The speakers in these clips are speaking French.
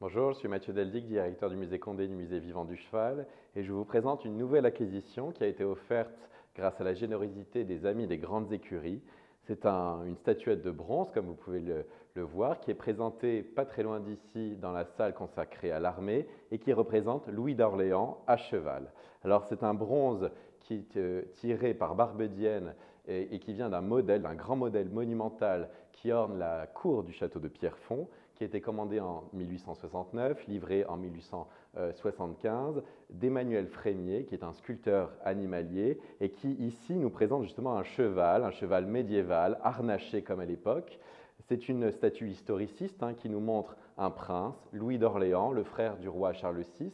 Bonjour, je suis Mathieu Deldic, directeur du musée Condé du musée vivant du cheval, et je vous présente une nouvelle acquisition qui a été offerte grâce à la générosité des amis des grandes écuries. C'est une statuette de bronze, comme vous pouvez le voir, qui est présentée pas très loin d'ici dans la salle consacrée à l'armée et qui représente Louis d'Orléans à cheval. Alors c'est un bronze qui est tiré par Barbedienne et qui vient d'un modèle, d'un grand modèle monumental qui orne la cour du château de Pierrefonds, qui a été commandé en 1869, livré en 1875, d'Emmanuel Frémier, qui est un sculpteur animalier, et qui ici nous présente justement un cheval médiéval, harnaché comme à l'époque. C'est une statue historiciste qui nous montre un prince, Louis d'Orléans, le frère du roi Charles VI,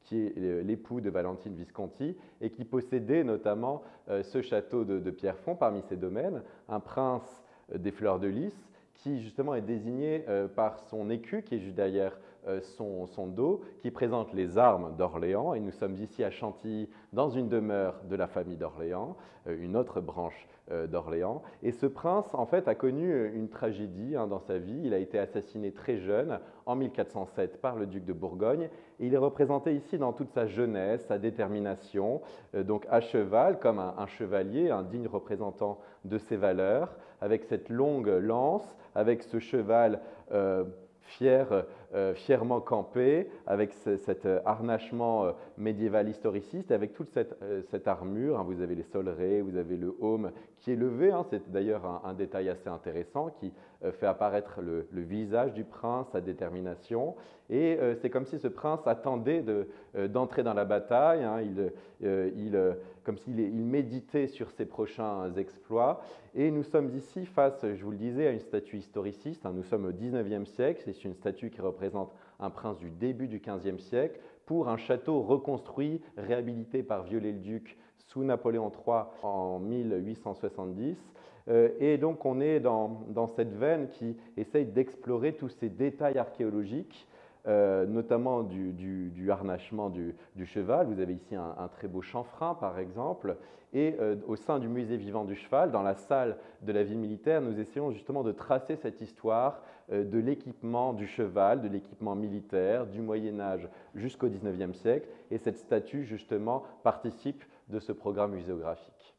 qui est l'époux de Valentine Visconti et qui possédait notamment ce château de Pierrefonds parmi ses domaines, un prince des fleurs de lys, qui justement est désigné par son écu, qui est juste derrière son dos, qui présente les armes d'Orléans. Et nous sommes ici à Chantilly, dans une demeure de la famille d'Orléans, une autre branche d'Orléans. Et ce prince, en fait, a connu une tragédie dans sa vie. Il a été assassiné très jeune, en 1407, par le duc de Bourgogne. Et il est représenté ici dans toute sa jeunesse, sa détermination, donc à cheval, comme un chevalier, un digne représentant de ses valeurs, avec cette longue lance, avec ce cheval fièrement campé, avec cet harnachement médiéval historiciste, avec toute cette armure. Vous avez les solerets, vous avez le heaume qui est levé. C'est d'ailleurs un détail assez intéressant qui fait apparaître le visage du prince, sa détermination. Et c'est comme si ce prince attendait d'entrer dans la bataille. Comme s'il méditait sur ses prochains exploits. Et nous sommes ici face, je vous le disais, à une statue historiciste. Nous sommes au XIXe siècle. C'est une statue qui représente un prince du début du XVe siècle pour un château reconstruit, réhabilité par Viollet-le-Duc sous Napoléon III en 1870. Et donc on est dans cette veine qui essaye d'explorer tous ces détails archéologiques, notamment du harnachement du cheval. Vous avez ici un très beau chanfrein, par exemple. Et au sein du musée vivant du cheval, dans la salle de la vie militaire, nous essayons justement de tracer cette histoire de l'équipement du cheval, de l'équipement militaire, du Moyen-Âge jusqu'au XIXe siècle. Et cette statue, justement, participe de ce programme muséographique.